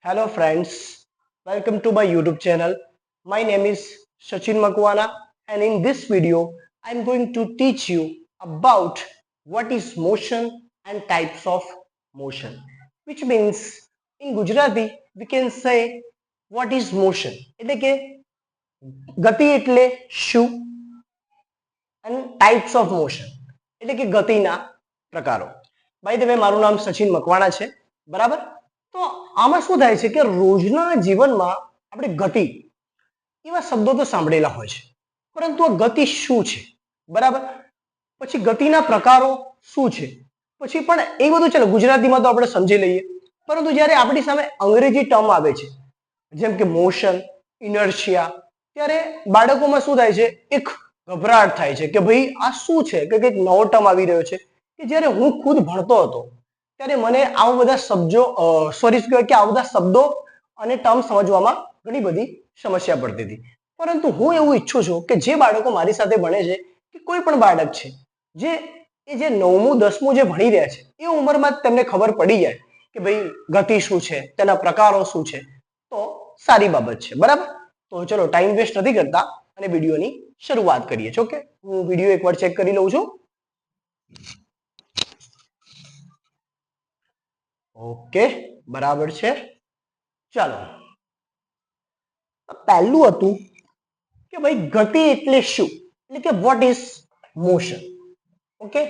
Hello friends, welcome to my YouTube channel. My name is Sachin Makwana and in this video I am going to teach you about what is motion and types of motion. Which means in Gujarati we can say what is motion. એટલે કે ગતિ એટલે શું અને types of motion એટલે કે ગતિના પ્રકારો. બાય ધ વે મારું નામ સચિન મકવાણા છે, બરાબર? તો આમાં શું થાય છે કે રોજના જીવનમાં આપણે ગતિ એવા શબ્દો તો સાંભળેલા હોય છે, પરંતુ આ ગતિ શું છે, બરાબર? પછી ગતિના પ્રકારો શું છે, પછી પણ એ બધું ચાલો ગુજરાતીમાં તો આપણે સમજી લઈએ, પરંતુ જ્યારે આપણી સામે અંગ્રેજી ટર્મ આવે છે જેમ કે મોશન, ઇનર્શિયા, ત્યારે બાળકોમાં શું થાય છે, એક ગભરાટ થાય છે કે ભાઈ આ શું છે, કે કંઈક નવો ટર્મ આવી રહ્યો છે. કે જ્યારે હું ખુદ ભણતો હતો ત્યારે મને આવા બધા શબ્દો કે આવા બધા શબ્દો અને ટર્મ સમજવામાં ઘણી બધી સમસ્યા પડતી હતી. પરંતુ હું એવું ઈચ્છું છું કે જે બાળકો મારી સાથે ભણે છે કે કોઈ પણ બાળક છે જે 9મું 10મું જે ભણી રહ્યા છે એ ઉંમરમાં જ તેમને ખબર પડી જાય કે ભાઈ ગતિ શું છે, તેના પ્રકારો શું છે, તો સારી બાબત છે, બરાબર? તો ચલો ટાઈમ વેસ્ટ નથી કરતા અને વિડીયોની શરૂઆત કરીએ છીએ. ઓકે, હું વિડીયો એકવાર ચેક કરી લઉં છું. ઓકે, બરાબર છે. ચાલો, પહેલું હતું કે ભાઈ ગતિ એટલે શું, એટલે કે વોટ ઇઝ મોશન. ઓકે,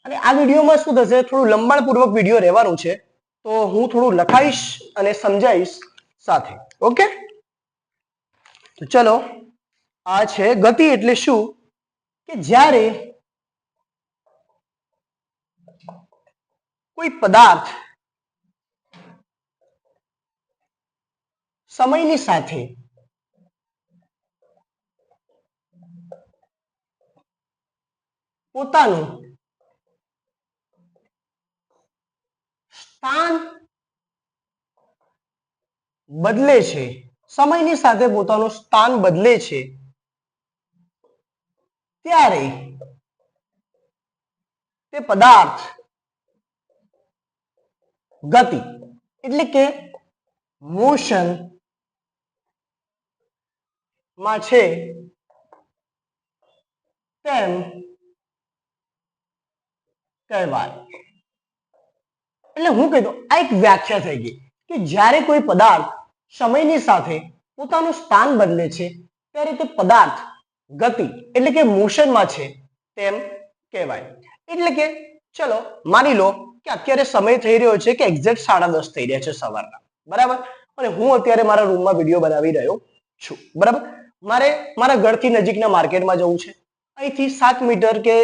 અને આ વિડીયોમાં શું થશે, થોડું લંબાણપૂર્વક વિડીયો રહેવાનું છે, તો હું થોડું લખાઈશ અને સમજાઈશ સાથે. ઓકે, તો ચલો, આ છે ગતિ એટલે શું, કે જ્યારે કોઈ પદાર્થ સમયની સાથે પોતાનું સ્થાન બદલે છે, સમયની સાથે પોતાનું સ્થાન બદલે છે, ત્યારે તે પદાર્થ ગતિ એટલે કે મોશન માં છે તેમ કહેવાય. એટલે હું કહી દઉં, આ એક વ્યાખ્યા થઈ ગઈ કે જ્યારે કોઈ પદાર્થ સમયની સાથે પોતાનું સ્થાન બદલે છે ત્યારે તે પદાર્થ ગતિ એટલે કે મોશનમાં છે તેમ કહેવાય. એટલે કે ચલો માની લો કે અત્યારે સમય થઈ રહ્યો છે કે એક્ઝેક્ટ 10:30 થઈ રહ્યા છે સવારના, બરાબર? અને હું અત્યારે મારા રૂમમાં વિડીયો બનાવી રહ્યો છું, બરાબર? મારે મારા ઘરથી નજીકના માર્કેટમાં જવું છે. અહીંથી 7 મીટર કે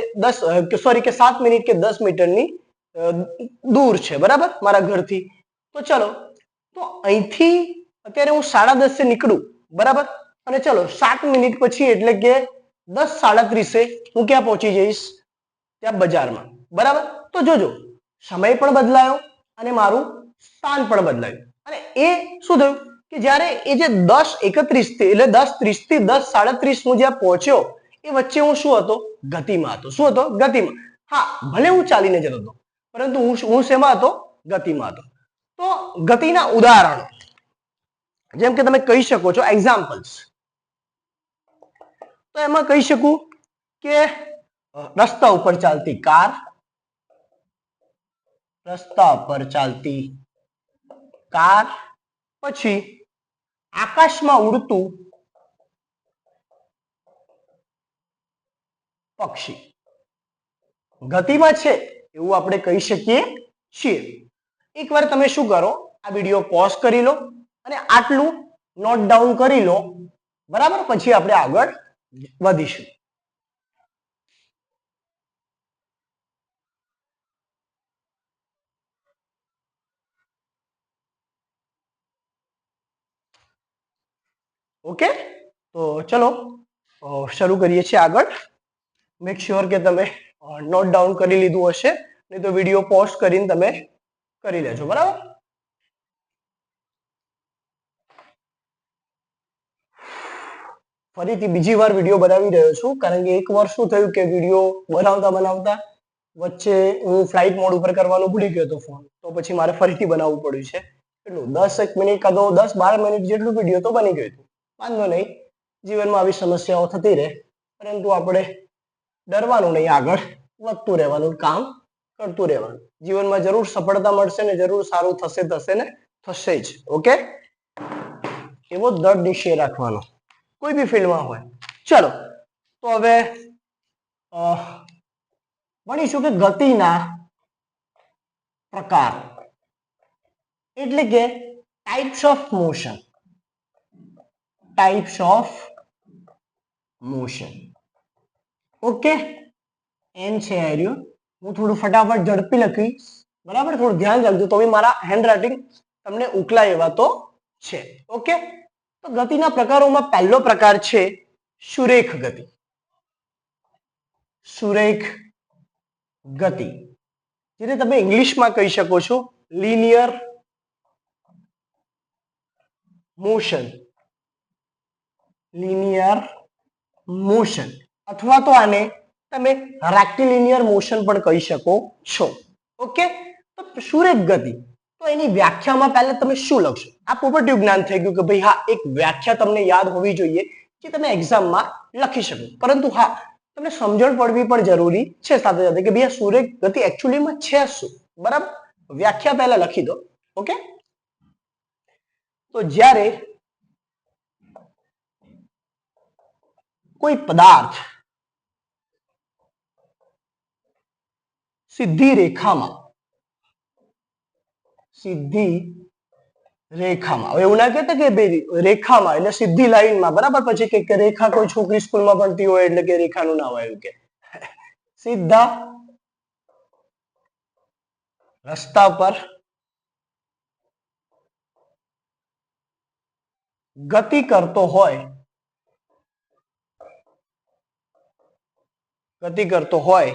7 મિનિટ કે 10 મીટરની દૂર છે, બરાબર, મારા ઘરથી. તો ચલો, તો અહીંથી અત્યારે હું 10:30 નીકળું, બરાબર, અને ચલો 7 મિનિટ પછી એટલે કે 10:37 હું ક્યાં પહોંચી જઈશ, ત્યાં બજારમાં, બરાબર? તો જોજો, સમય પણ બદલાયો અને મારું સ્થાન પણ બદલાયું. અને એ શું થયું કે જ્યારે એ જે 10:31 થી એટલે 10:30 થી 10:37 હું જ્યાં પહોંચ્યો એ વચ્ચે હું શું હતો, ગતિમાં હતો. શું હતો? ગતિમાં. હા, ભલે હું ચાલીને જતો હતો, પરંતુ હું શેમાં હતો? ગતિમાં હતો. તો ગતિના ઉદાહરણો જેમ કે તમે કહી શકો છો એક્ઝામ્પલ્સ, તો એમાં કહી શકું કે રસ્તા ઉપર ચાલતી કાર, રસ્તા પર ચાલતી કાર, પછી આકાશમાં ઉડતું પક્ષી. ગતિમાં છે એવું આપણે કહી શકીએ છીએ. એકવાર તમે શું કરો, આ વિડીયો પોઝ કરી લો અને આટલું નોટ ડાઉન કરી લો, બરાબર? પછી આપણે આગળ વધીશું. ઓકે, તો ચલો શરૂ કરીએ છીએ આગળ. મેક શ્યોર કે તમે નોટ ડાઉન કરી લીધું હશે, નહીં તો વિડીયો પોઝ કરીને તમે કરી લેજો, બરાબર? ફરીથી બીજી વાર વિડીયો બનાવી રહ્યો છું, કારણ કે એક વાર શું થયું કે વિડીયો બનાવતા બનાવતા વચ્ચે હું ફ્લાઇટ મોડ ઉપર કરવાનું ભૂલી ગયો હતો ફોન, તો પછી મારે ફરીથી બનાવવું પડ્યું છે. કેટલું 10 કાં તો 10-12 મિનિટ જેટલું વિડીયો તો બની ગયું હતું. વાંધો નહીં, જીવનમાં આવી સમસ્યાઓ થતી રહે, પરંતુ આપણે ડરવાનું નહીં, આગળ વધતું રહેવાનું, કામ કરતું રહેવાનું. જીવનમાં જરૂર સફળતા મળશે ને જરૂર સારું થશે ને થશે જ. ઓકે, એવો દૃઢ નિશ્ચય રાખવાનો કોઈ બી ફિલ્ડમાં હોય. ચલો તો હવે ભણીશું કે ગતિના પ્રકાર એટલે કે types of motion. Types of motion. Okay, એન છે આર્યું. હું થોડું ફટાફટ ઝડપી લખીશ, બરાબર? થોડું ધ્યાન રાખજો, તો બી મારા હેન્ડ રાઇટિંગ તમને ઉકલાય એવા તો છે. ઓકે, તો ગતિના પ્રકારોમાં પહેલો પ્રકાર છે સુરેખ ગતિ. સુરેખ ગતિ, જેને તમે ઇંગ્લિશમાં કહી શકો છો લિનિયર મોશન. લિનિયર મોશન અથવા તો આને તમે રેક્ટિલિનિયર મોશન પણ કહી શકો છો. ઓકે, તો સુરેખ ગતિ, તો એની વ્યાખ્યામાં પહેલા તમે શું લખશો? આ પોપર્ટી જ્ઞાન થઈ ગયું કે ભાઈ હા, એક વ્યાખ્યા તમને યાદ હોવી જોઈએ કે તમે એક્ઝામમાં લખી શકો. પરંતુ હા, તમને સમજણ પડવી પણ જરૂરી છે સાથે સાથે કે ભાઈ સુરેખ ગતિ એકચ્યુઅલીમાં છે શું, બરાબર? વ્યાખ્યા પહેલા લખી દો. ઓકે, તો જ્યારે કોઈ પદાર્થ સીધી રેખામાં હવે એવું ના કહેતા કે રેખામાં એટલે સીધી લાઈનમાં, બરાબર? પછી કે રેખા કોઈ છોકરી સ્કૂલમાં ભણતી હોય એટલે કે રેખાનું નામ આવ્યું, કે સીધા રસ્તા પર ગતિ કરતો હોય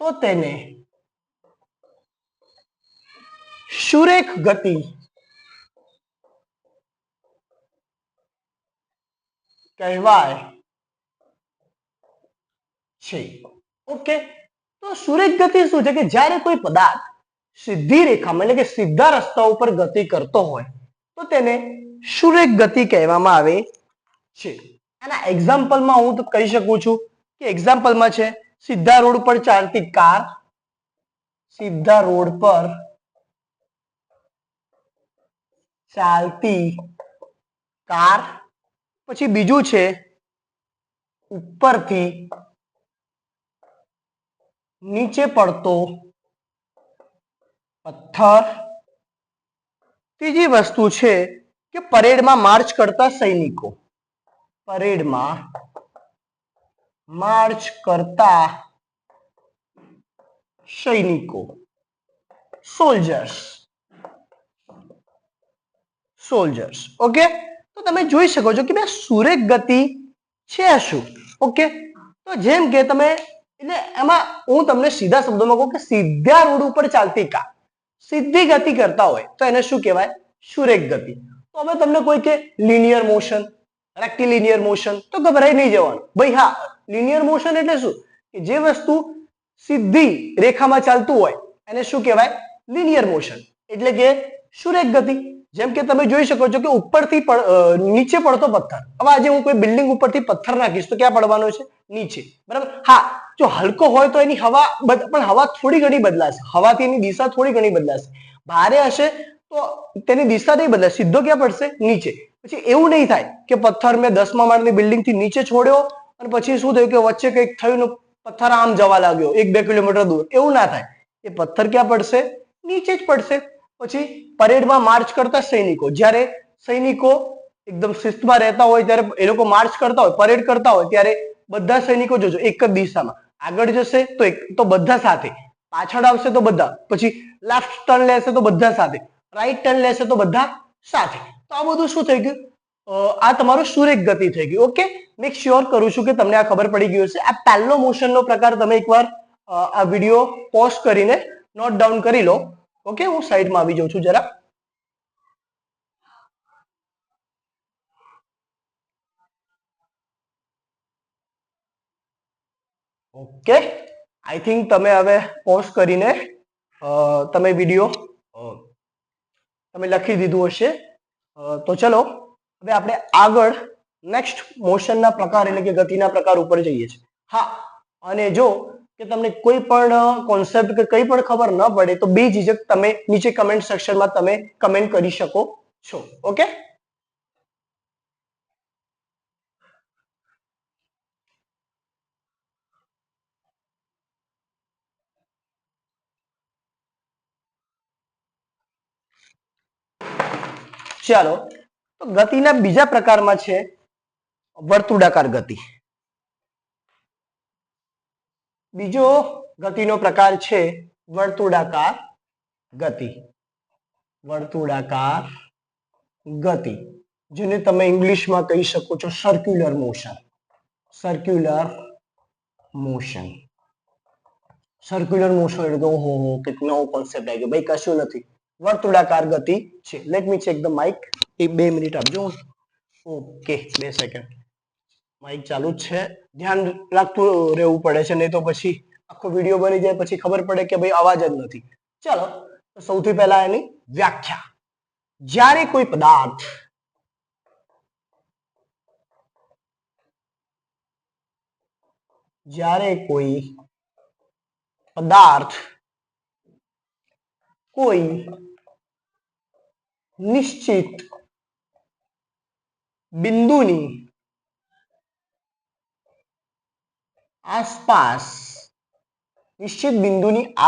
તો તેને સુરેખ ગતિ કહેવાય છે. ઓકે, તો સુરેખ ગતિ શું છે કે જ્યારે કોઈ પદાર્થ સીધી રેખામાં એટલે કે સીધા રસ્તા ઉપર ગતિ કરતો હોય તો તેને સુરેખ ગતિ કહેવામાં આવે છે. આના એક્ઝામ્પલમાં હું તો કહી શકું છું કે એક્ઝામ્પલમાં છે સીધા રોડ પર ચાલતી કાર, સીધા રોડ પર ચાલતી કાર. પછી બીજું છે ઉપરથી નીચે પડતો પથ્થર. ત્રીજી વસ્તુ છે કે પરેડમાં માર્ચ કરતા સૈનિકો. પરેડમાં માર્ચ કરતા સૈનિકો, સોલ્જર્સ. ઓકે, તો તમે જોઈ શકો છો કે બે સુરેખ ગતિ છે શું. ઓકે, તો જેમ કે તમે એટલે એમાં હું તમને સીધા શબ્દોમાં કહું કે સીધા રોડ ઉપર ચાલતી કાર સીધી ગતિ કરતા હોય તો એને શું કહેવાય? સુરેખ ગતિ. તો હવે તમને કોઈ કે લિનિયર મોશન, રેક્ટિલિનિયર મોશન, તો ગભરાઈ નહીં જવાનું. ભાઈ હા, લિનિયર મોશન એટલે શું કે જે વસ્તુ સીધી રેખામાં ચાલતું હોય એને શું કહેવાય? લિનિયર મોશન, એટલે કે સુરેખ ગતિ. જેમ કે તમે જોઈ શકો છો કે ઉપરથી નીચે પડતો પથ્થર. હવે આજે હું કોઈ બિલ્ડિંગ ઉપરથી પથ્થર નાખીશ તો ક્યાં પડવાનો છે? નીચે, બરાબર? હા, જો હલકો હોય તો એની હવા પણ હવા થોડી ઘણી બદલાશે, હવાથી એની દિશા થોડી ઘણી બદલાશે. ભારે હશે તો તેની દિશા નહીં બદલાય, સીધો ક્યાં પડશે? નીચે. પછી એવું નહીં થાય કે પથ્થર મેં 10મા માળની બિલ્ડિંગ થી નીચે છોડ્યો અને પછી શું થયું કે વચ્ચે કંઈક થયું, પથ્થર આમ જવા લાગ્યો 1-2 કિલોમીટર દૂર. એવું ના થાય, એ પથ્થર ક્યાં પડશે? નીચે જ પડશે. પછી પરેડમાં માર્ચ કરતા સૈનિકો, જ્યારે સૈનિકો એકદમ શિસ્તમાં રહેતા હોય ત્યારે એ લોકો માર્ચ કરતા હોય, પરેડ કરતા હોય ત્યારે બધા સૈનિકો જોજો એક જ દિશામાં આગળ જશે તો બધા સાથે, પાછળ આવશે તો બધા, પછી લેફ્ટ ટર્ન લેશે તો બધા સાથે, રાઈટ ટર્ન લેશે તો બધા સાથે. તો આ બધું શું થઈ ગયું? આ તમારું સુરેખ ગતિ થઈ ગયું. ઓકે, મેક શ્યોર કરું છું કે તમને આ ખબર પડી ગઈ હશે. આ પહેલો મોશનનો પ્રકાર તમે એકવાર આ વિડીયો પોઝ કરીને નોટ ડાઉન કરી લો. ઓકે, હું સાઈડમાં આવી જાઉં છું જરા. ઓકે, આઈ થિંક તમે હવે પોઝ કરીને તમે વિડીયો તમે લખી દીધું હશે. તો ચલો હવે આપણે આગળ નેક્સ્ટ મોશનના પ્રકાર એટલે કે ગતિના પ્રકાર ઉપર જઈએ છીએ. હા, અને જો કે તમને કોઈ પણ કોન્સેપ્ટ કે કંઈ પણ ખબર ન પડે તો બેઝિઝક તમે નીચે કમેન્ટ સેક્શનમાં તમે કમેન્ટ કરી શકો છો. ઓકે, ચાલો તો ગતિના બીજા પ્રકારમાં છે વર્તુળાકાર ગતિ. બીજો ગતિનો પ્રકાર છે વર્તુળાકાર ગતિ. વર્તુળાકાર ગતિ જેને તમે ઇંગ્લિશમાં કહી શકો છો circular motion. Circular motion. Circular motion એટલે ઓહો કે નવો કોન્સેપ્ટ આવી ગયો. ભાઈ કશું નથી, વર્તુળાકાર ગતિ છે. Let me check the mic. એક 2 મિનિટ આપજો. Okay, 2 second. માઇક ચાલુ જ છે. ધ્યાન રાખતું રહેવું પડે છે, નહીં તો પછી આખો વિડીયો બની જાય પછી ખબર પડે કે ભાઈ અવાજ જ નથી. ચાલો, સૌથી પહેલા એની વ્યાખ્યા. જ્યારે કોઈ પદાર્થ કોઈ નિશ્ચિત બિંદુની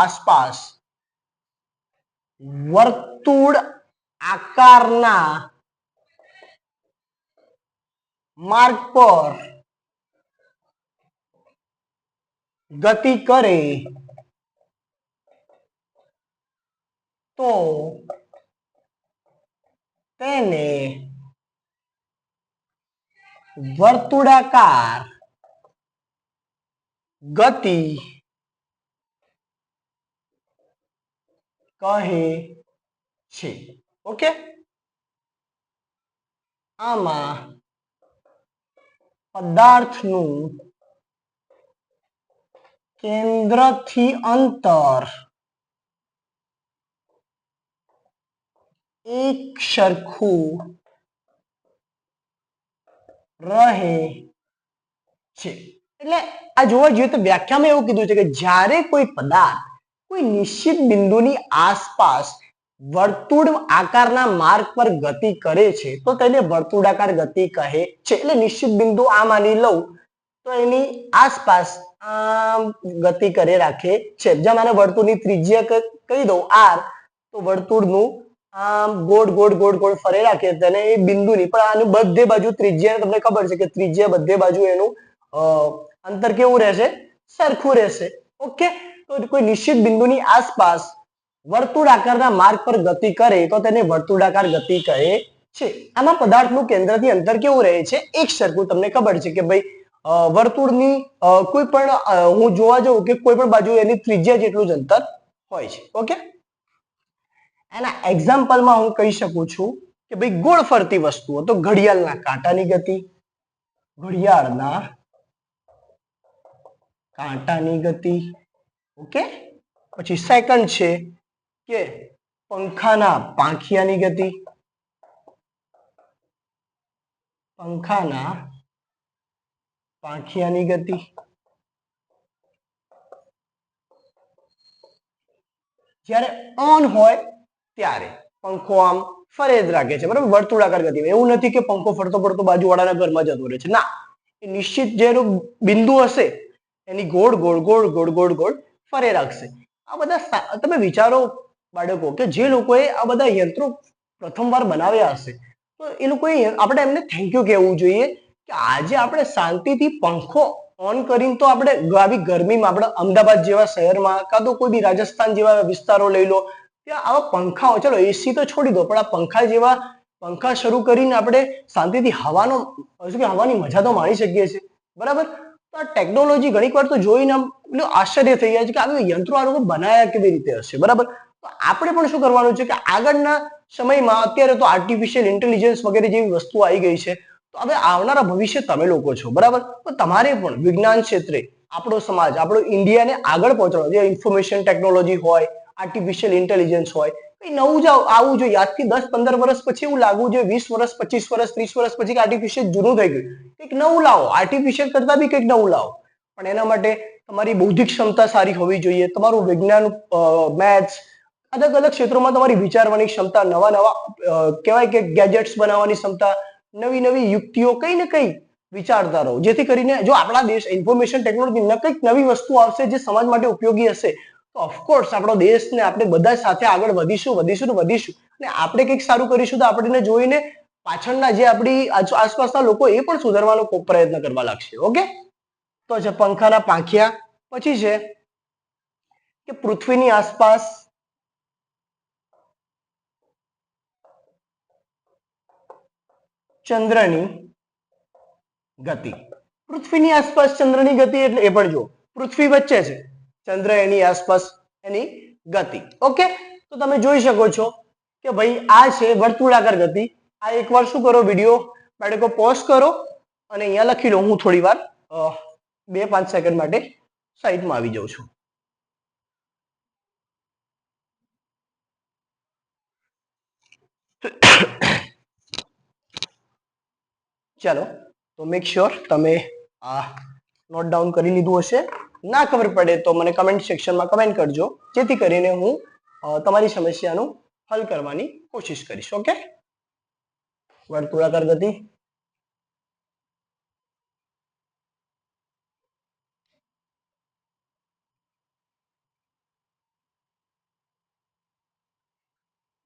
આસપાસ વર્તુળ આકારના માર્ગ પર ગતિ કરે તો તેને વર્તુળાકાર ગતિ કહે છે. ઓકે, આમાં પદાર્થનું કેન્દ્રથી અંતર એક સરખું રહે છે. એટલે આ જોવા જોઈએ તો વ્યાખ્યામાં એવું કીધું છે કે જ્યારે કોઈ પદાર્થ કોઈ નિશ્ચિત બિંદુની આસપાસ વર્તુળ આકારના માર્ગ પર ગતિ કરે છે તો તેને વર્તુળાકાર ગતિ કહે છે. એટલે નિશ્ચિત બિંદુ આ માની લઉં તો એની આસપાસ ગતિ કરે રાખે છે. જેમ આને વર્તુળની ત્રિજ્યા કહી દઉં r, તો વર્તુળનું આમ ગોળ ગોળ ગોળ ગોળ ફરે રાખે તેને એ બિંદુની, પણ આનું બધે બાજુ ત્રિજ્યા તમને ખબર છે કે ત્રિજ્યા બધે બાજુ એનું અંતર કેવું રહેશે? સરખું રહેશે. ઓકે, તો કોઈ નિશ્ચિત બિંદુની આસપાસ વર્તુળ આકારના માર્ગ પર ગતિ કરે તો તેને વર્તુળાકાર ગતિ કહે છે. આમાં પદાર્થનું કેન્દ્રથી અંતર કેવું રહે છે? એક સરખું. તમને ખબર છે કે ભાઈ વર્તુળની કોઈ પણ હું જોવા જાઉં કે કોઈ પણ બાજુ એની ત્રિજ્યા જેટલું જ અંતર હોય છે. ઓકે, એના એક્ઝામ્પલમાં હું કહી શકું છું કે ભાઈ ગોળ ફરતી વસ્તુઓ તો ઘડિયાળના કાંટાની ગતિ, ઘડિયાળના કાંટાની ગતિ. ઓકે, પછી સેકન્ડ છે કે પંખાના પાંખિયાની ગતિ, પંખાના પાંખિયાની ગતિ. જ્યારે ઓન હોય ત્યારે પંખો આમ ફરે જ રાખે છે, બરાબર, વર્તુળાકાર ગતિ. એવું નથી કે પંખો ફરતો ફરતો બાજુવાળાના ઘરમાં જતો રહે છે, ના, એ નિશ્ચિત જેનું બિંદુ હશે એની ગોળ ગોળ ગોળ ગોળ ગોળ ગોળ ફરે રાખશે. આ બધા તમે વિચારો બાળકો કે જે લોકોએ આ બધા યંત્રો પ્રથમવાર બનાવ્યા હશે તો એ લોકોએ આપણે એમને થેન્ક યુ કહેવું જોઈએ કે આજે આપણે શાંતિથી પંખો ઓન કરીને તો આપણે આવી ગરમીમાં આપણે અમદાવાદ જેવા શહેરમાં કાં તો કોઈ બી રાજસ્થાન જેવા વિસ્તારો લઈ લો, ત્યાં આવા પંખાઓ, ચલો એસી તો છોડી દો, પણ આ પંખા જેવા પંખા શરૂ કરીને આપણે શાંતિથી હવાની મજા તો માણી શકીએ છીએ. બરાબર, તો આ ટેકનોલોજી ઘણીક વાર તો જોઈને આશ્ચર્ય થઈ જાય છે કે આવી યંત્રો આ લોકો બનાયા કેવી રીતે હશે. બરાબર, તો આપણે પણ શું કરવાનું છે કે આગળના સમયમાં અત્યારે તો આર્ટિફિશિયલ ઇન્ટેલિજન્સ વગેરે જેવી વસ્તુ આવી ગઈ છે, તો હવે આવનારા ભવિષ્ય તમે લોકો છો. બરાબર, તો તમારે પણ વિજ્ઞાન ક્ષેત્રે આપણો સમાજ, આપણો ઇન્ડિયાને આગળ પહોંચવાનો, જે ઇન્ફોર્મેશન ટેકનોલોજી હોય, આર્ટિફિશિયલ ઇન્ટેલિજન્સ હોય, નવું જ આવવું જોઈએ. આજથી 10-15 વર્ષ પછી એવું લાગવું જોઈએ, 20 વર્ષ, 25 વર્ષ, 30 વર્ષ પછી આર્ટિફિશિયલ જૂનું થઈ ગયું, કંઈક નવું લાવો. આર્ટિફિશિયલ કરતા બી કંઈક નવું લાવો. પણ એના માટે તમારી બૌદ્ધિક ક્ષમતા સારી હોવી જોઈએ, તમારું વિજ્ઞાન, મેથ્સ, અલગ અલગ ક્ષેત્રોમાં તમારી વિચારવાની ક્ષમતા, નવા નવા કહેવાય કે ગેજેટ્સ બનાવવાની ક્ષમતા, નવી નવી યુક્તિઓ, કઈ ને કઈ વિચારતા રહો, જેથી કરીને જો આપણા દેશ ઇન્ફોર્મેશન ટેકનોલોજી કંઈક નવી વસ્તુ આવશે જે સમાજ માટે ઉપયોગી હશે, તો ઓફકોર્સ આપણો દેશને આપણે બધા સાથે આગળ વધીશું વધીશું ને વધીશું. અને આપણે કંઈક સારું કરીશું તો આપણને જોઈને પાછળના જે આપણી આસપાસના લોકો એ પણ સુધારવાનો પ્રયત્ન કરવા લાગશે. ઓકે, તો છે પંખાના પાંખિયા. પછી છે કે પૃથ્વીની આસપાસ ચંદ્રની ગતિ. પૃથ્વીની આસપાસ ચંદ્રની ગતિ એટલે એ પણ જુઓ, પૃથ્વી વચ્ચે છે, ચંદ્ર એની આસપાસ એની ગતિ. ઓકે, તો તમે જોઈ શકો છો કે ભાઈ આ છે વર્તુળાકાર ગતિ. આ એકવાર શું કરો, વિડીયો બાળકો પોઝ કરો અને અહીંયા લખી લો. હું થોડી વાર 2-5 સેકન્ડ માટે સાઈડમાં આવી જાઉં છું. ચાલો, તો મેક શ્યોર તમે આ નોટ ડાઉન કરી લીધું હશે. ના ખબર પડે તો મને કમેન્ટ સેક્શનમાં કમેન્ટ કરજો, જેથી કરીને હું તમારી સમસ્યાનું હલ કરવાની કોશિશ કરીશ. ઓકે, વર્તુળાકાર ગતિ.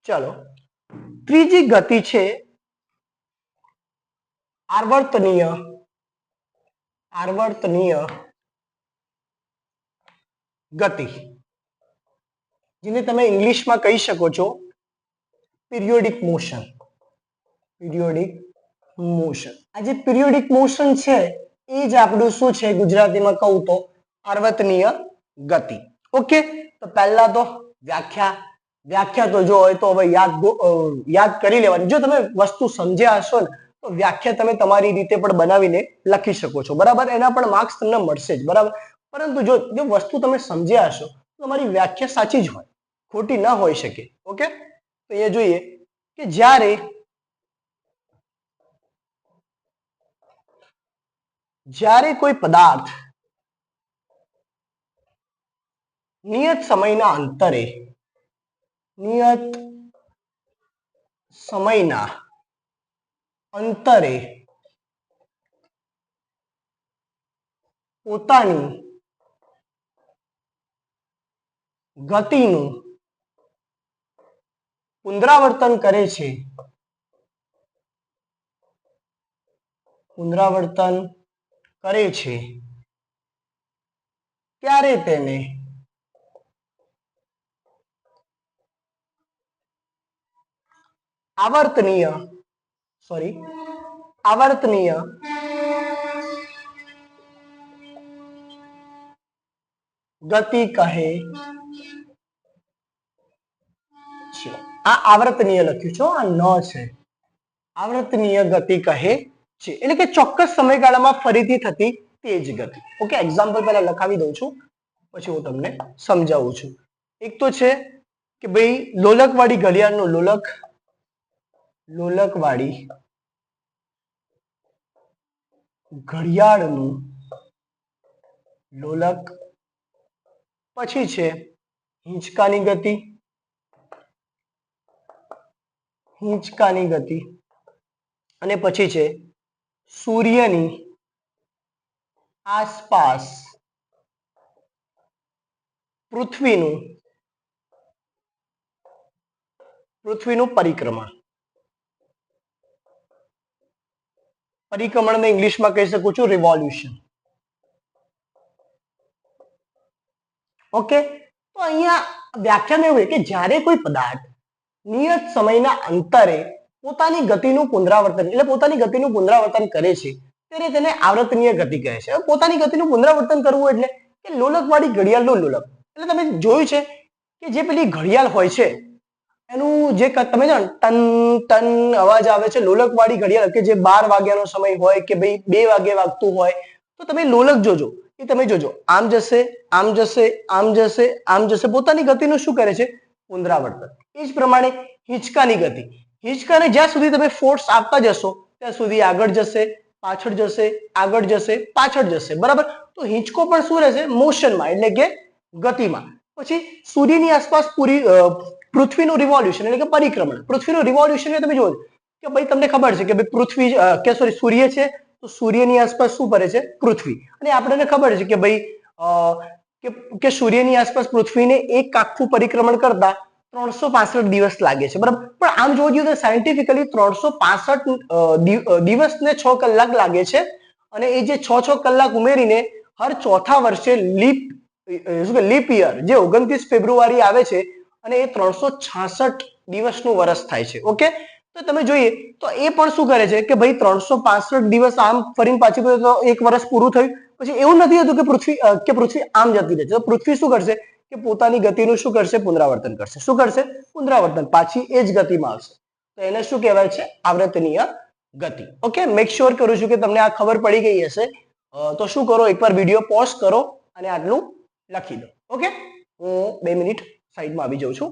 ચાલો, ત્રીજી ગતિ છે આર્વર્તનીય ગતિ, જેને તમે ઇંગ્લિશમાં કહી શકો છો પિરિયોડિક મોશન. આ જે પિરિયોડિક મોશન છે એ જ આપણું શું છે, ગુજરાતીમાં કહું તો આર્વર્તનીય ગતિ. ઓકે, તો પહેલા તો વ્યાખ્યા તો જો હોય તો હવે યાદ કરી લેવાની. જો તમે વસ્તુ સમજ્યા હશો ને તો વ્યાખ્યા તમે તમારી રીતે પણ બનાવીને લખી શકો છો. બરાબર, એના પણ માર્ક્સ તમને મળશે જ. બરાબર, પરંતુ જો વસ્તુ તમે સમજ્યા હશો તો તમારી વ્યાખ્યા સાચી જ હોય, ખોટી ના હોઈ શકે. ઓકે, તો એ જોઈએ કે જ્યારે કોઈ પદાર્થ નિયત સમયના અંતરે પોતાની ગતિનું પુનરાવર્તન કરે છે, ત્યારે તેને આવર્તનીય ગતિ કહે છે. આ આવર્તનીય લખ્યું છે, આ ન છે. આવર્તનીય ગતિ કહે છે એટલે કે ચોક્કસ સમયગાળામાં ફરીથી થતી તેજ ગતિ. ઓકે, એક્ઝામ્પલ પહેલા લખાવી દઉં છું, પછી હું તમને સમજાવું છું. એક તો છે કે ભાઈ લોલકવાળી ઘડિયાળનું લોલક. પછી છે હિંચકાની ગતિ, અને પછી છે સૂર્યની આસપાસ પૃથ્વીનું પરિક્રમણ મેં ઇંગ્લિશમાં કહી શકું છું રિવોલ્યુશન. ઓકે, તો અહીંયા વ્યાખ્યામાં એવું કે જ્યારે કોઈ પદાર્થ નિયત સમયના અંતરે પોતાની ગતિનું પુનરાવર્તન કરે છે ત્યારે તેને આવર્તનીય ગતિ કહે છે. પોતાની ગતિનું પુનરાવર્તન કરવું એટલે કે લોલકવાળી ઘડિયાળનું લોલક એટલે તમે જોયું છે કે જે પેલી ઘડિયાળ હોય છે એનું જે તમે જાણો ટન ટન અવાજ આવે છે, લોલકવાળી ઘડિયાળ કે જે 12 વાગ્યાનો સમય હોય કે ભાઈ 2 વાગે વાગતું હોય, તો તમે લોલક જોજો, એ તમે જોજો આમ જશે, આમ જશે, આમ જશે, આમ જશે, પોતાની ગતિનું શું કરે છે, પુનરાવર્તન. એ જ પ્રમાણે હિંચકાની ગતિ, હિંચકાને જ્યાં સુધી તમે ફોર્સ આપતા જશો ત્યાં સુધી આગળ જશે, પાછળ જશે, આગળ જશે, પાછળ જશે. બરાબર. તો હિંચકો પણ શું રહેશે? મોશનમાં, એટલે કે ગતિમાં. પછી સૂર્યની આસપાસ પૃથ્વીનું રિવોલ્યુશન એટલે કે પરિક્રમણ. પૃથ્વીનું રિવોલ્યુશન તમે જુઓ કે ભાઈ તમને ખબર છે કે ભાઈ પૃથ્વી કે સોરી સૂર્ય છે તો સૂર્યની આસપાસ શું ફરે છે? પૃથ્વી. અને આપણને ખબર છે કે ભાઈ કે સૂર્યની આસપાસ પૃથ્વીને એક આખું પરિક્રમણ કરતા 365 દિવસ લાગે છે. બરાબર. પણ આમ જોવા જઈએ તો સાયન્ટિફિકલી 365 દિવસ ને 6 કલાક લાગે છે. અને એ જે 6 કલાક ઉમેરીને હર ચોથા વર્ષે લીપ યર જે 29 ફેબ્રુઆરી આવે છે અને એ 366 દિવસનું વર્ષ થાય છે. ઓકે. તો તમે જોઈએ તો એ પણ શું કરે છે કે ભાઈ 365 દિવસ આમ ફરીને પાછી તો એક વર્ષ પૂરું થયું. પછી એવું નથી હોતું કે પૃથ્વી આમ જતી રહે છે. તો પૃથ્વી શું કરશે કે પોતાની ગતિનું શું કરશે? પુનરાવર્તન કરશે. શું કરશે? પુનરાવર્તન. પાછી એ જ ગતિમાં આવશે. તો એને શું કહેવાય છે? આવર્તનીય ગતિ. ઓકે. મેક શ્યોર કરું છું કે તમને આ ખબર પડી ગઈ હશે. તો શું કરો, એકવાર વિડીયો પોઝ કરો અને આટલું લખી દો. ઓકે. હું 2 મિનિટ સાઈડમાં આવી જાઉં છું.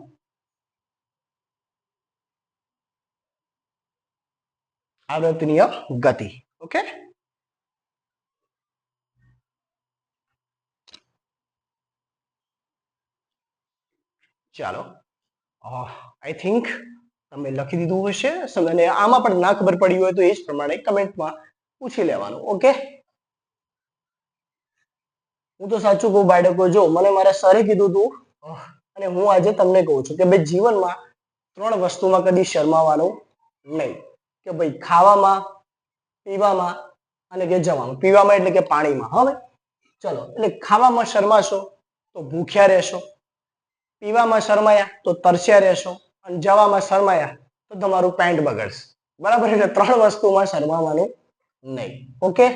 આવર્તનીય ગતિ. ઓકે. ચાલો, આઈ થિંક તમે લખી દીધું હશે. અને આમાં પણ ના ખબર પડી હોય તો એ જ પ્રમાણે કમેન્ટમાં પૂછી લેવાનું. ઓકે. હું તો સાચું કહું બાળકો, જો મને મારા સરે કીધું હતું અને હું આજે તમને કહું છું કે ભાઈ જીવનમાં 3 વસ્તુમાં કદી શરમાવાનું નહીં. કે ભાઈ ખાવામાં, પીવામાં અને કે જવામાં. પીવામાં એટલે કે પાણીમાં. હવે ચલો, એટલે ખાવામાં શરમાશો તો ભૂખ્યા રહેશો, પીવામાં શરમાયા તો તરસ્યા રહેશો, અને જવામાં શરમાયા તો તમારું પેન્ટ બગડશે. બરાબર. એટલે 3 વસ્તુમાં શરમાવાનું નહીં. ઓકે.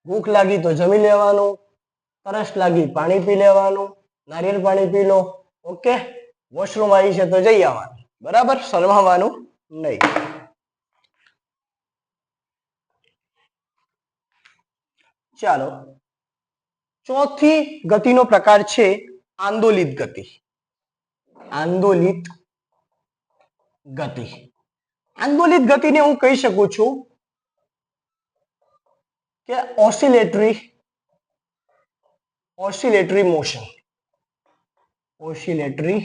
ભૂખ લાગી તો જમી લેવાનું, તરસ લાગી પાણી પી લેવાનું, નારિયેળ પાણી પી લો. ઓકે. વોશરૂમ આવી છે તો જઈ આવવાનું. બરાબર. શરમાવાનું નહીં. ચાલો, ચોથી ગતિનો પ્રકાર છે આંદોલિત ગતિ. આંદોલિત ગતિ. આંદોલિત ગતિને હું કહી શકું છું કે oscillatory motion. Oscillatory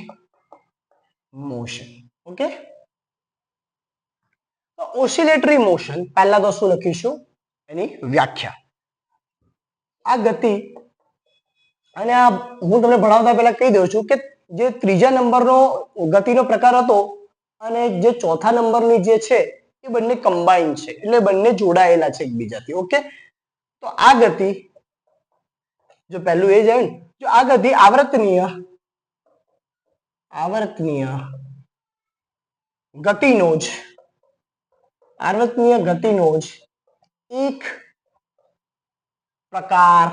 motion. Okay. તો ઓસિલેટરી મોશન પહેલા તો શું લખીશું? એની વ્યાખ્યા. આ ગતિ, અને આ હું તમને ભણાવતા પહેલા કહી દઉં છું કે જે ત્રીજા નંબરનો ગતિનો પ્રકાર હતો અને જે ચોથા નંબરની જે છે એ બંને કમ્બાઈન છે, એટલે બંને જોડાયેલા છે એકબીજાથી. ઓકે. તો આ ગતિ, જો પહેલું એ જ આવ્યું ને, જો આ ગતિ આવર્તનીય ગતિનો જ એક પ્રકાર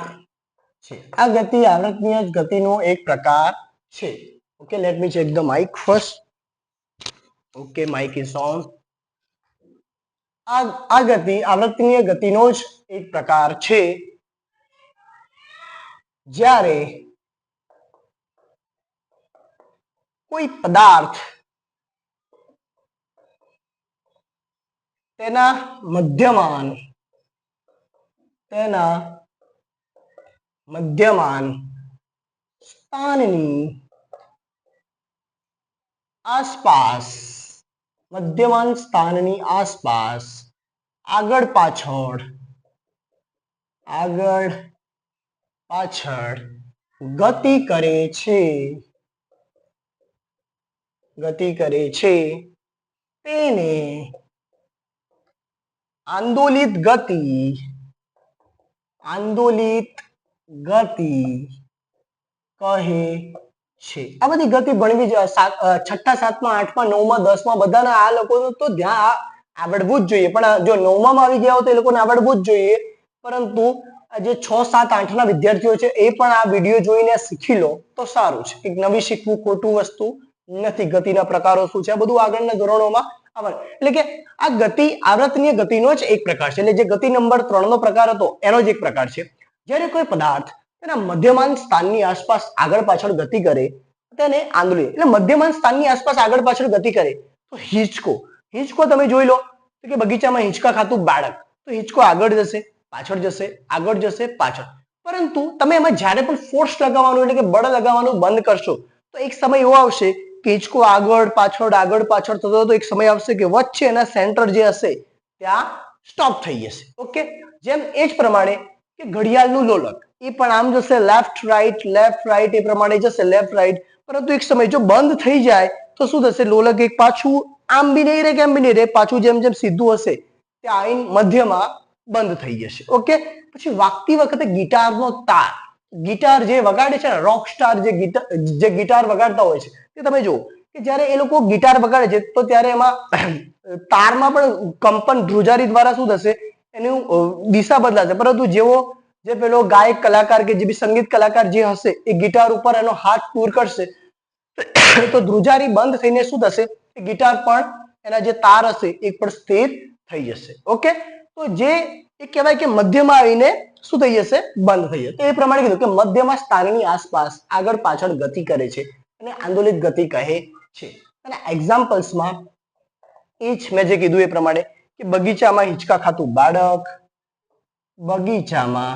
છે. આ ગતિ આવર્તનીય ગતિનો એક પ્રકાર છે. Okay. Let me check the mic first. Okay, mic is on. આ ગતિ આવર્તનીય ગતિનો જ એક પ્રકાર છે જ્યારે કોઈ પદાર્થ તેના મધ્યમાન સ્થાનની આસપાસ આગળ પાછળ ગતિ કરે છે તેને આંદોલિત ગતિ કહે છે. આ બધી ગતિ ભણવી જોઈએ. 6ઠા, 7મા, 8મા, 9મા, 10મા બધાના આ લોકોનું તો ધ્યાન આવડવું જ જોઈએ. પણ જો 9માં આવી ગયા હોય તો એ લોકોને આવડવું જ જોઈએ. પરંતુ જે 6, 7, 8ના વિદ્યાર્થીઓ છે એ પણ આ વિડીયો જોઈને શીખી લો તો સારું છે. એક નવી શીખવું ખોટું વસ્તુ નથી. ગતિના પ્રકારો શું છે આ બધું આગળના ધોરણોમાં આવે. એટલે કે આ ગતિ આવર્તનીય ગતિનો જ એક પ્રકાર છે. એટલે જે ગતિ નંબર 3 નો પ્રકાર હતો એનો જ એક પ્રકાર છે. જ્યારે કોઈ પદાર્થ તેના મધ્યમાન સ્થાનની આસપાસ આગળ પાછળ ગતિ કરે તેને આંદોલન એટલે મધ્યમાં સ્થાનની આસપાસ આગળ પાછળ ગતિ કરે તો હિંચકો. હિંચકો તમે જોઈ લો તો કે બગીચામાં હિંચકા ખાતું બાળક, તો હિંચકો આગળ જશે પાછળ જશે આગળ જશે પાછળ. પરંતુ તમે એમાં જ્યારે પણ ફોર્સ લગાવવાનું એટલે કે બળ લગાવવાનું બંધ કરશો તો એક સમય એવો આવશે કે હિંચકો આગળ પાછળ થતો એક સમય આવશે કે વચ્ચે એના સેન્ટર જે હશે ત્યાં સ્ટોપ થઈ જશે. ઓકે, જેમ એ જ પ્રમાણે કે ઘડિયાળનું લોલક એ પણ આમ જશે લેફ્ટ રાઈટ એ પ્રમાણે જશે લેફ્ટ રાઈટ, પરંતુ એક સમય જો બંધ થઈ જાય તો શું થશે? લોલક એક પાછું આમ બી નહીં રહે કે આમ બી નહીં રહે, પાછું જેમ જેમ સીધું હશે ત્યાં આવીને મધ્યમાં બંધ થઈ જશે. ઓકે, પછી વાગતી વખતે ગિટારનો તાર, ગિટાર જે વગાડે છે ને રોક સ્ટાર જે ગિટાર વગાડતા હોય છે તે તમે જુઓ કે જ્યારે એ લોકો ગિટાર વગાડે છે તો ત્યારે એમાં તારમાં પણ કંપન ધ્રુજારી દ્વારા શું થશે? એનું દિશા બદલાશે. પરંતુ જેવો જે પેલો ગાયક કલાકાર કે જે બી સંગીત કલાકાર જે હશે એ ગિટાર ઉપર એનો હાથ ટૂર કરશે તો ધ્રુજારી બંધ થઈને શું થશે? ગિટાર પણ એના જે તાર હશે એ પણ સ્થિર થઈ જશે. ઓકે, તો જે એ કહેવાય કે મધ્યમાં આવીને શું થઈ જશે? બંધ થઈ જશે. તો એ પ્રમાણે કીધું કે મધ્યમાં સ્થાનની આસપાસ આગળ પાછળ ગતિ કરે છે અને આંદોલિત ગતિ કહે છે. અને એક્ઝામ્પલ્સમાં એ જ મેં જે કીધું એ પ્રમાણે કે બગીચામાં હિંચકા ખાતું બાળક, બગીચામાં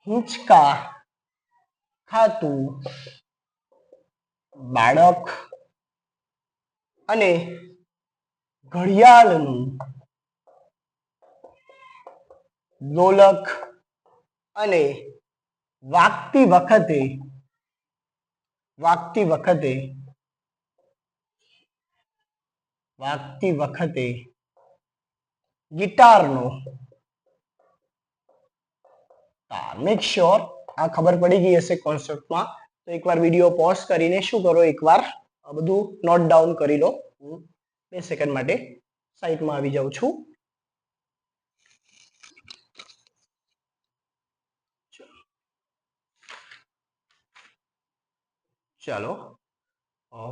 હિંચકા ખાતું બાળક અને ઘડિયાળનું લોલક અને વાગતી વખતે ગિટારનો તાર. મેક શ્યોર આ ખબર પડી ગઈ હશે કોન્સેપ્ટમાં. તો એકવાર વિડીયો પોઝ કરીને શું કરો, એકવાર બધું નોટ ડાઉન કરી લો. હું 2 સેકન્ડ માટે સાઈડમાં આવી જાઉં છું. ચાલો,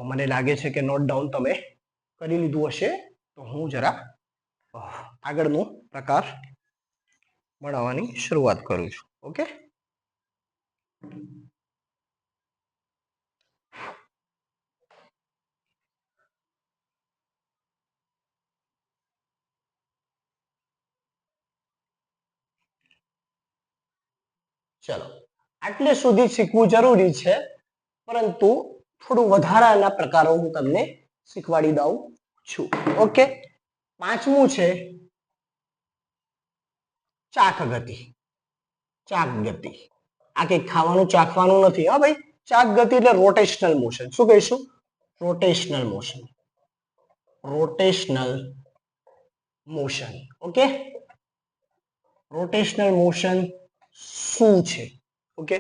મને લાગે છે કે નોટ ડાઉન તમે કરી લીધું હશે. તો હું જરા આગળનો પ્રકાર ભણાવવાની શરૂઆત કરું છું. ઓકે, ચલો આટલે સુધી શીખવું જરૂરી છે, પરંતુ થોડું વધારાના પ્રકારો હું તમને શીખવાડી દઉં છું. ઓકે, 5મું છે ચાક ગતિ. આ કઈ ખાવાનું ચાખવાનું નથી હા ભાઈ. ચાક ગતિ એટલે રોટેશનલ મોશન. શું કહીશું? Rotational motion. Okay, rotational motion શું છે? ઓકે,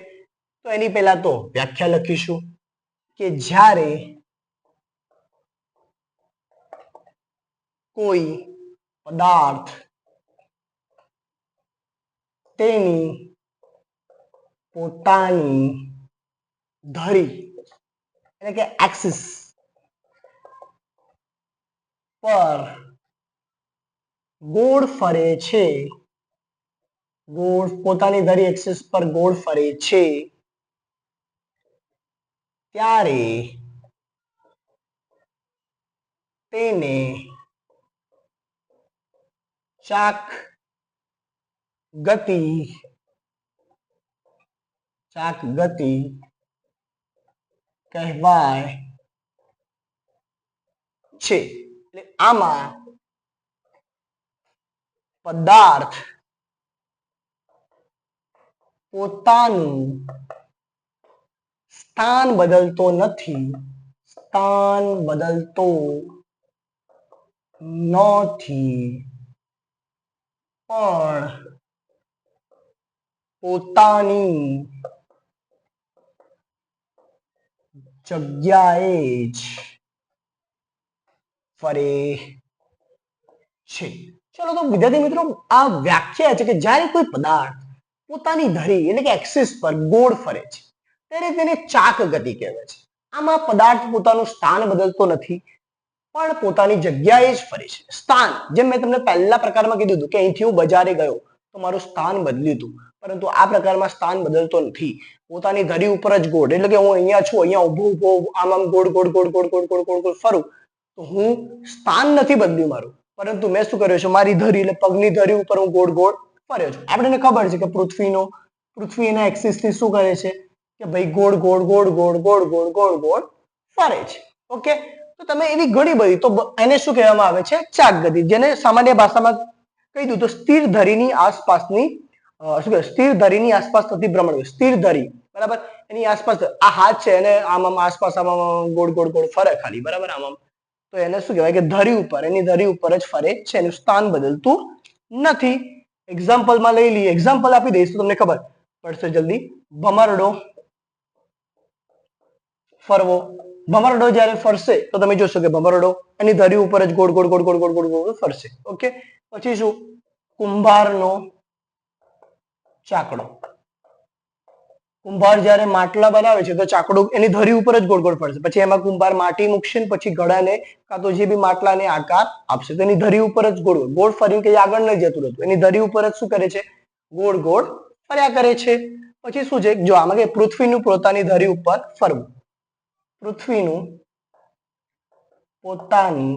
તો એની પહેલા તો વ્યાખ્યા લખીશું કે જ્યારે કોઈ પદાર્થ તેની પોતાની ધરી એટલે કે એક્સિસ પર ગોળ ફરે છે, પોતાની ધરી એક્સિસ પર ગોળ ફરે છે ત્યારે તેને ચાક ગતિ કહેવાય છે. એટલે આમાં પદાર્થ પોતાનું સ્થાન બદલતો નથી, પણ પોતાની જગ્યાએ જ ફરે છે. ચલો તો વિદ્યાર્થી મિત્રો, આ વ્યાખ્યા છે કે જ્યારે કોઈ પદાર્થ પોતાની ધરી એટલે કે એક્સિસ પર ગોળ ફરે છે ત્યારે તેને ચાક ગતિ કહેવાય છે. આમાં પદાર્થ પોતાનું સ્થાન બદલતો નથી પણ પોતાની જગ્યાએ જ ફરે છે. સ્થાન, જેમ મેં તમને પહેલા પ્રકારમાં કીધું હતું કે અહીંથી હું બજારે ગયો તો મારું સ્થાન બદલ્યું હતું, પરંતુ આ પ્રકારમાં સ્થાન બદલતો નથી, પોતાની ધરી ઉપર જ ગોળ, એટલે કે હું અહીંયા છું, અહીંયા ઉભો આમ આમ ગોળ ગોળ ગોળ ગોળ ગોળ ગોળ ગોળ ગોળ ફરું તો હું સ્થાન નથી બદલ્યું મારું, પરંતુ મેં શું કર્યું છે, મારી ધરી એટલે પગની ધરી ઉપર હું ગોળ ગોળ ફર્યો છું. આપણને ખબર છે કે પૃથ્વી એના એક્સિસ થી શું કરે છે કે ભાઈ ગોળ ગોળ ગોળ ગોળ ગોળ ગોળ ગોળ ગોળ ફરે છે. ઓકે, તો તમે એવી ઘણી બધી, તો એને શું કહેવામાં આવે છે, ચાક ગતિ, જેને સામાન્ય ભાષામાં કહી દઉં તો સ્થિર ધરીની આસપાસની શું કહેવાય, સ્થિર ધરીની આસપાસ થતી ભ્રમણ, સ્થિર ધરી બરાબર, એની આસપાસ આ હાથ છે એને આમ આમ આસપાસ આમ ગોળ ગોળ ગોળ ફરે ખાલી બરાબર, આમ આમ, તો એને શું કહેવાય કે ધરી ઉપર, એની ધરી ઉપર જ ફરે છે, એનું સ્થાન બદલતું નથી. એક્ઝામ્પલમાં લઈ લઈએ, એક્ઝામ્પલ આપી દઈશ તો તમને ખબર પડશે જલ્દી. ભમરડો ફરવો, ભમરડો જ્યારે ફરશે તો તમે જોશો કે ભમરડો એની ધરી ઉપર જ ગોળ ગોળ ગોળ ગોળ ગોળ ગોળ ગોળ ફરશે. ઓકે, પછી શું, કુંભારનો ચાકડો, કુંભાર જ્યારે માટલા બનાવે છે તો ચાકડો એની ધરી ઉપર જ ગોળ ગોળ ફરશે, પછી એમાં કુંભાર માટી મૂકશે ને પછી ઘડાને કાં તો જે બી માટલાને આકાર આપશે તો એની ધરી ઉપર જ ગોળ ગોળ ફરીને કઈ આગળ નહીં જતું રહેતું, એની ધરી ઉપર જ શું કરે છે, ગોળ ગોળ ફર્યા કરે છે. પછી શું છે, જો આમાં કે પૃથ્વીનું પોતાની ધરી ઉપર ફરવું, પૃથ્વીનું પોતાની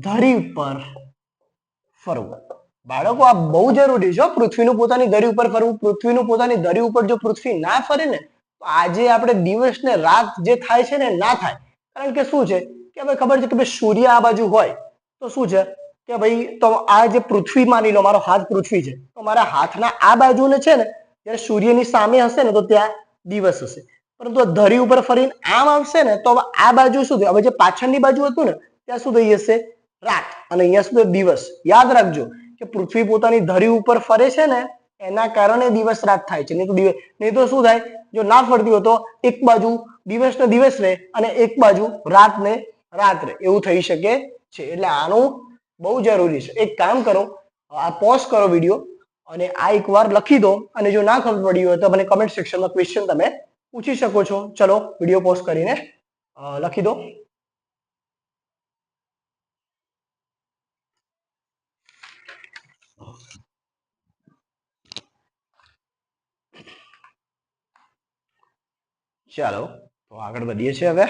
ધરી ઉપર ફરવું, બાળકો આ બહુ જરૂરી છે, પૃથ્વીનું પોતાની ધરી ઉપર ફરવું. પૃથ્વીનું પોતાની ધરી ઉપર જો પૃથ્વી ના ફરે ને તો આજે આપણે દિવસ ને રાત જે થાય છે ને ના થાય, કારણ કે શું છે કે હવે ખબર છે કે ભાઈ સૂર્ય આ બાજુ હોય તો શું છે કે ભાઈ, તો આ જે પૃથ્વી, માની લો મારો હાથ પૃથ્વી છે તો મારા હાથના આ બાજુને છે ને જ્યારે સૂર્યની સામે હશે ને તો ત્યાં દિવસ હશે, પરંતુ ધરી ઉપર ફરીને આમ આવશે ને તો આ બાજુ શું થયું, હવે જે પાછળની બાજુ હતું ને ત્યાં શું થઈ જશે, રાત, અને અહીંયા શું દિવસ. યાદ રાખજો કે પૃથ્વી પોતાની ધરી ઉપર ફરે છે ને એના કારણે દિવસ રાત થાય છે, નહીં તો શું થાય, જો ના ફરતી હોય તો એક બાજુ દિવસ ને દિવસ રહે અને એક બાજુ રાત ને રાત રહે, એવું થઈ શકે છે. એટલે આનું બહુ જરૂરી છે. એક કામ કરો, આ પોઝ કરો વિડીયો અને આ એકવાર લખી દો, અને જો ના ખબર પડી હોય તો મને કમેન્ટ સેક્શનમાં ક્વેશ્ચન તમે પૂછી શકો છો. ચલો વિડીયો પોઝ કરીને લખી દો. ચાલો તો આગળ વધીએ છીએ હવે.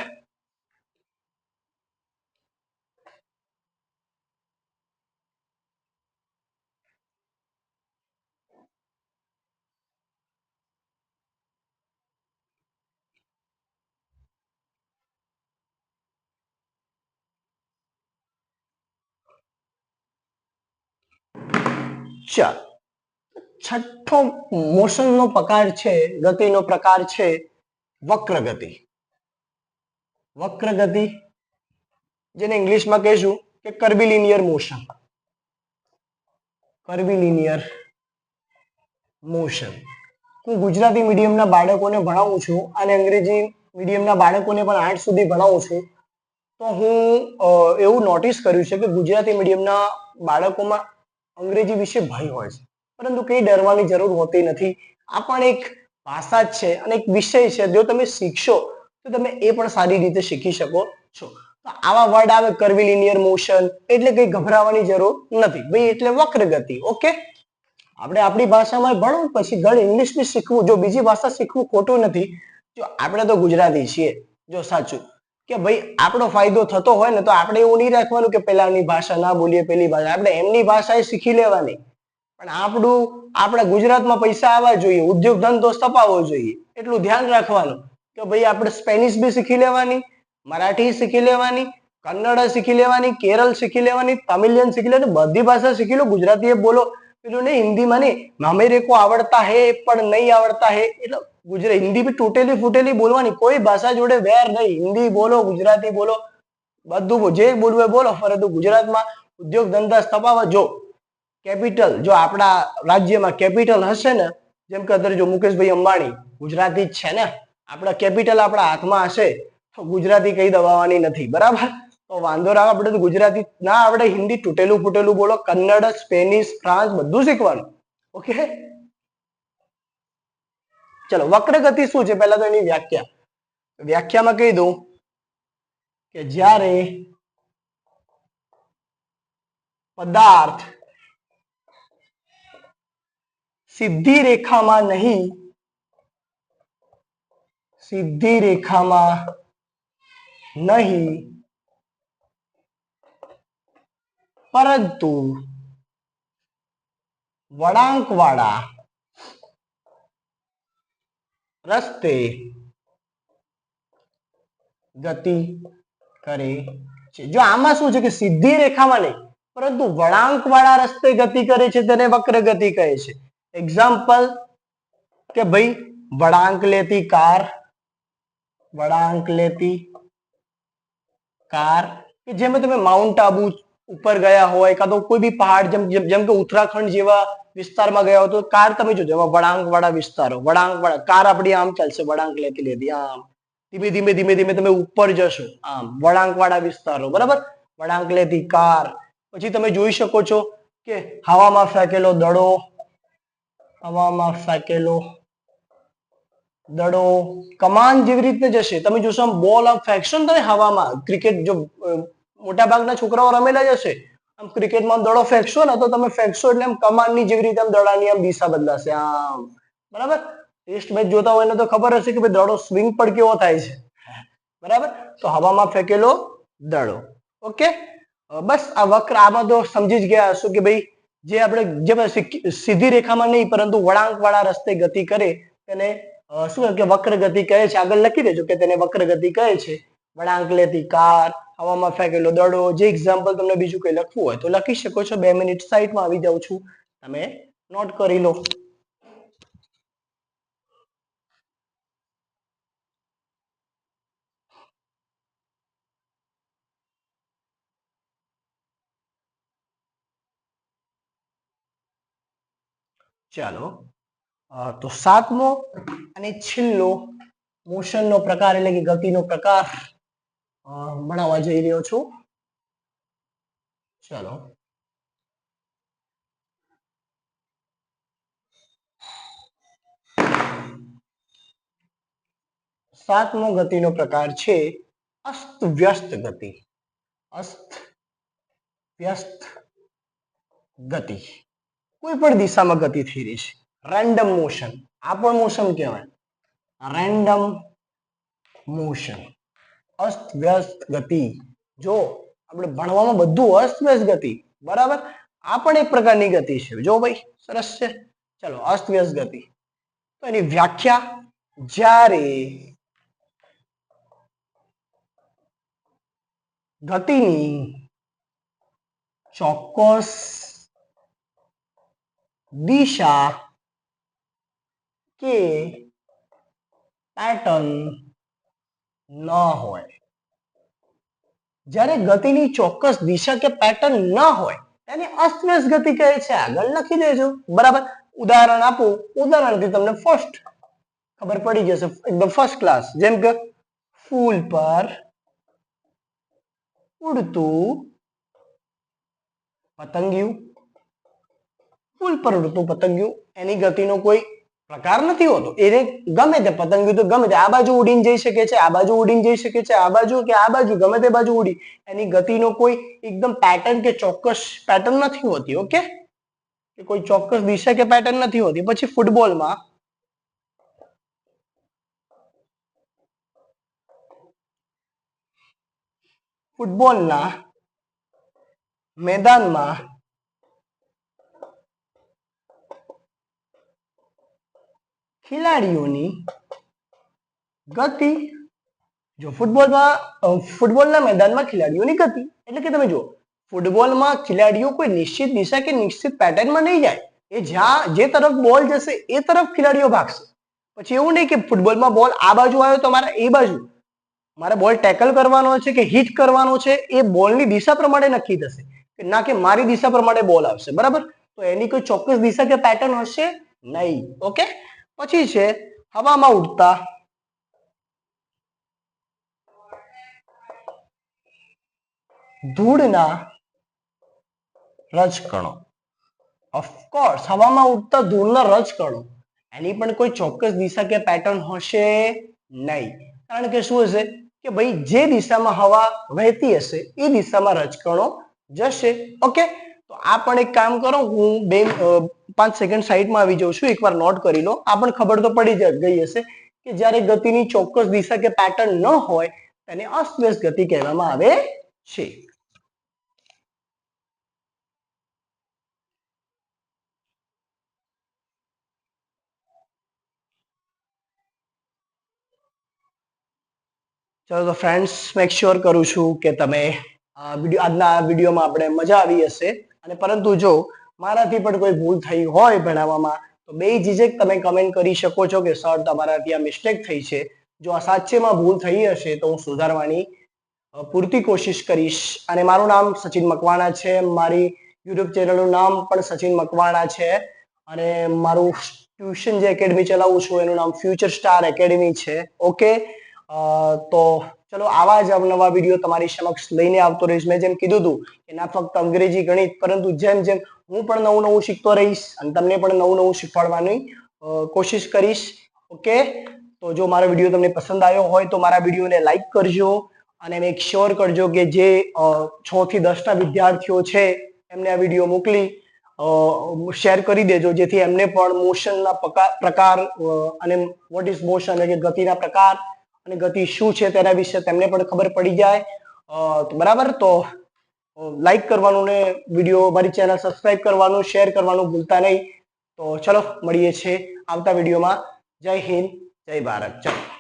ચાલો, છઠ્ઠો મોશનનો પ્રકાર છે, ગતિનો પ્રકાર છે વક્ર ગતિ. વક્ર ગતિ, જેને ઇંગ્લિશમાં કહીશું કે કર્વીલિનિયર મોશન, કર્વીલિનિયર મોશન. હું ગુજરાતી મીડિયમના બાળકોને ભણાવું છું અને અંગ્રેજી મીડિયમના બાળકોને પણ 8 સુધી ભણાવું છું, તો હું એવું નોટિસ કર્યું છે કે ગુજરાતી મીડિયમના બાળકોમાં અંગ્રેજી વિશે ભય હોય છે, પરંતુ કંઈ ડરવાની જરૂર હોતી નથી. આ પણ એક ભાષા જ છે અને એક વિષય છે, જો તમે શીખશો તો તમે એ પણ સારી રીતે શીખી શકો છો. તો આવા વર્ડ આવે કર્વીલિનિયર મોશન એટલે કંઈ ગભરાવાની જરૂર નથી ભાઈ, એટલે વક્ર ગતિ. ઓકે, આપણે આપણી ભાષામાં ભણવું, પછી ઘણી ઇંગ્લિશ બી શીખવું, જો બીજી ભાષા શીખવું ખોટું નથી. જો આપણે તો ગુજરાતી છીએ, જો સાચું કે ભાઈ આપણો ફાયદો થતો હોય ને તો આપણે એવું નહીં રાખવાનું કે પેલાની ભાષા ના બોલીએ, પેલી ભાષા, આપણે એમની ભાષા એ શીખી લેવાની, પણ આપણા ગુજરાતમાં પૈસા આવવા જોઈએ, ઉદ્યોગ ધંધો સ્થપાવવો જોઈએ, એટલું ધ્યાન રાખવાનું કે ભાઈ આપણે સ્પેનિશ બી શીખી લેવાની, મરાઠી શીખી લેવાની, કન્નડ શીખી લેવાની, કેરળ શીખી લેવાની, તમિલિયન શીખી લેવાની, બધી ભાષા શીખી લો, ગુજરાતી એ બોલો, પેલું નહીં હિન્દીમાં નહીં મેરે કો આવડતા હે પણ નહીં આવડતા હે, એટલે ગુજરાતી હિન્દી બી તૂટેલી ફૂટેલી બોલવાની, કોઈ ભાષા જોડે વેર નહીં, હિન્દી બોલો, ગુજરાતી બોલો, બધું જે બોલવું એ બોલો, પરંતુ ગુજરાતમાં ઉદ્યોગ ધંધા સ્થપાવવા. જો કેપિટલ, જો આપણા રાજ્યમાં કેપિટલ હશે ને, જેમ કે અત્યારે જો મુકેશભાઈ અંબાણી ગુજરાતી જ છે ને, આપણા કેપિટલ આપણા હાથમાં હશે તો ગુજરાતી કઈ દબાવવાની નથી, બરાબર. તો વાંધો ના, આપણે તો ગુજરાતી ના આવડે, હિન્દી તૂટેલું ફૂટેલું બોલો, કન્નડ, સ્પેનિશ, ફ્રાન્સ બધું શીખવાનું. ઓકે, ચલો વક્ર ગતિ શું છે, પહેલા તો એની વ્યાખ્યામાં કહી દઉં કે જ્યારે પદાર્થ સીધી રેખામાં નહીં, સીધી રેખામાં નહીં, પરંતુ વળાંકવાળા રસ્તે ગતિ કરે છે. જો આમાં શું છે કે સીધી રેખામાં નહીં પરંતુ વળાંકવાળા રસ્તે ગતિ કરે છે તેને વક્ર ગતિ કહે છે. એક્ઝામ્પલ કે ભાઈ વળાંક લેતી કાર, વળાંક લેતી કાર કે જેમાં તમે માઉન્ટ આબુ ઉપર ગયા હોય કાં તો કોઈ બી પહાડ જેમ કે ઉત્તરાખંડ જેવા વિસ્તારમાં ગયા હોય તો કાર તમે જોજો એમાં વળાંક વાળા વિસ્તારો, વળાંક વાળા કાર આપણી આમ ચાલશે, વળાંક લેતી લેતી આમ ધીમે ધીમે ધીમે ધીમે તમે ઉપર જશો આમ વળાંક વાળા વિસ્તારો, બરાબર. વળાંક લેતી કાર. પછી તમે જોઈ શકો છો કે હવામાં ફેંકેલો દડો, હવામાં ફેંકેલો દડો કમાન જેવી રીતે જશે. તમે જોશો આમ બોલ આમ ફેંકશો ને તમે હવામાં, ક્રિકેટ જો મોટા ભાગના છોકરાઓ રમેલા જ હશે, આમ ક્રિકેટમાં દડો ફેંકશો ને તો તમે ફેંકશો એટલે આમ કમાનની જેવી રીતે આમ દડાની આમ દિશા બદલાશે આમ, બરાબર. ટેસ્ટ મેચ જોતા હોય ને તો ખબર હશે કે ભાઈ દડો સ્વિંગ પણ કેવો થાય છે, બરાબર. તો હવામાં ફેંકેલો દડો. ઓકે, બસ આ વક્ર આમાં તો સમજી જ ગયા હશો કે ભાઈ જે આપણે જે સીધી રેખામાં નહીં પરંતુ વળાંક વાળા રસ્તે ગતિ કરે તેને શું કે વક્ર ગતિ કહે છે. આગળ લખી દેજો કે તેને વક્ર ગતિ કહે છે. વળાંક લેતી કાર, હવામાં ફેંકેલો દડો. જે એક્ઝામ્પલ તમને બીજું કઈ લખવું હોય તો લખી શકો છો. 2 મિનિટ સાઈડમાં આવી જાઉં છું, તમે નોટ કરી લો. ચાલો, તો સાતમો અને છેલ્લો મોશનનો પ્રકાર એટલે કે ગતિનો પ્રકાર ભણાવવા જઈ રહ્યો છું. ચાલો, સાતમો ગતિનો પ્રકાર છે અસ્ત વ્યસ્ત ગતિ. અસ્ત વ્યસ્ત ગતિ, કોઈ પણ દિશામાં ગતિ થઈ રહી છે. રેન્ડમ મોશન, આ પણ મોશન કહેવાય, રેન્ડમ મોશન. અસ્ત વ્યસ્ત ગતિ. જો આપણે ભણવામાં બધું અસ્ત વ્યસ્ત ગતિ, બરાબર. આ પણ એક પ્રકારની ગતિ છે. જો ભાઈ સરસ છે. ચલો, અસ્ત વ્યસ્ત ગતિ. તો એની વ્યાખ્યા, જ્યારે ગતિની ચોક્કસ દિશા કે પેટર્ન ન હોય, જ્યારે ગતિની ચોક્કસ દિશા કે પેટર્ન ન હોય એને અસ્તવ્યસ્ત ગતિ કહે છે. આગળ લખી દેજો, બરાબર. ઉદાહરણ આપું, ઉદાહરણથી તમને ફર્સ્ટ ખબર પડી જશે, એકદમ ફર્સ્ટ ક્લાસ. જેમ કે ફૂલ પર ઉડતું પતંગિયું, ફૂલ પર ઉડતું પતંગિયું, એની ગતિનો કોઈ પ્રકાર નથી હોતો. એને ગમે તે પતંગિયું તો ગમે તે આ બાજુ ઉડીને જઈ શકે છે, આ બાજુ ઉડીને જઈ શકે છે, આ બાજુ કે આ બાજુ, ગમે તે બાજુ ઉડી, એની ગતિનો કોઈ એકદમ પેટર્ન કે ચોક્કસ પેટર્ન નથી હોતી. ઓકે, કે કોઈ ચોક્કસ દિશા કે પેટર્ન નથી હોતી. પછી ફૂટબોલમાં ફૂટબોલના મેદાનમાં ખેલાડીઓની ગતિ, જો ફૂટબોલના મેદાનમાં ખેલાડીઓની ગતિ એટલે કે તમે જુઓ, ફૂટબોલમાં ખેલાડીઓ કોઈ નિશ્ચિત દિશા કે નિશ્ચિત પેટર્નમાં નહીં જાય. એ જ્યાં જે તરફ બોલ જશે એ તરફ ખેલાડીઓ ભાગશે. પછી એવું નહીં કે ફૂટબોલમાં બોલ આ બાજુ આવ્યો તો મારે એ બાજુ, મારે બોલ ટેકલ કરવાનો છે કે હિટ કરવાનો છે, એ બોલની દિશા પ્રમાણે નક્કી થશે, ના કે મારી દિશા પ્રમાણે બોલ આવશે, બરાબર. તો એની કોઈ ચોક્કસ દિશા કે પેટર્ન હશે નહીં. ઓકે, પછી છે હવામાં ઉડતા ધૂળના રજકણો. ઓફકોર્સ, હવામાં ઉડતા ધૂળના રજકણો, એની પણ કોઈ ચોક્કસ દિશા કે પેટર્ન હશે નહીં. કારણ કે શું હશે કે ભાઈ જે દિશામાં હવા વહેતી હશે એ દિશામાં રજકણો જશે. ઓકે, તો તો આ પણ એક કામ કરો, હું 5 સેકન્ડ સાઈડમાં આવી જાઉં છું, એકવાર નોટ કરી લો. આ પણ ખબર તો પડી ગઈ હશે કે જ્યારે ગતિની ચોક્કસ દિશા કે પેટર્ન ન હોય તેને અસ્તવ્યસ્ત ગતિ કહેવામાં આવે છે. ચલો તો ફ્રેન્ડ્સ, મેક શ્યોર કરું છું કે તમે આજના વિડીયોમાં આપણે મજા આવી હશે. અને પરંતુ જો મારાથી પણ કોઈ ભૂલ થઈ હોય ભણાવવામાં, તો બે ઝીઝક તમે કમેન્ટ કરી શકો છો કે સર તમારાથી આ મિસ્ટેક થઈ છે. જો આ સાચેમાં ભૂલ થઈ હશે તો હું સુધારવાની પૂરતી કોશિશ કરીશ. અને મારું નામ સચિન મકવાણા છે, મારી યુટ્યુબ ચેનલનું નામ પણ સચિન મકવાણા છે, અને મારું ટ્યુશન જે એકેડમી ચલાવું છું એનું નામ ફ્યુચર સ્ટાર એકેડમી છે. ઓકે, તો ચલો આવા જ અવનવા વિડીયો તમારી સમક્ષ લઈને આવતો રહીશ. મેં જેમ કીધું હતું કે ના ફક્ત અંગ્રેજી ગણિત, પરંતુ જેમ જેમ હું પણ નવું નવું શીખતો રહીશ અને તમને પણ નવું નવું શીખવાડવાની કોશિશ કરીશ. ઓકે, તો જો મારો વિડીયો તમને પસંદ આવ્યો હોય તો મારા વિડીયોને લાઈક કરજો અને મેક શ્યોર કરજો કે જે 6 થી 10 ના વિદ્યાર્થીઓ છે એમને આ વિડીયો મોકલી શેર કરી દેજો, જેથી એમને પણ મોશનના પ્રકાર અને વોટ ઇઝ મોશન એટલે કે ગતિના પ્રકાર અને ગતિ શું છે તેના વિશે તેમને પણ ખબર પડી જાય. બરાબર, તો લાઈક કરવાનું ને વિડીયો, મારી ચેનલ સબસ્ક્રાઇબ કરવાનું, શેર કરવાનું ભૂલતા નહીં. તો ચલો મળીએ છીએ આવતા વિડીયોમાં. જય હિન્દ, જય ભારત. ચલો.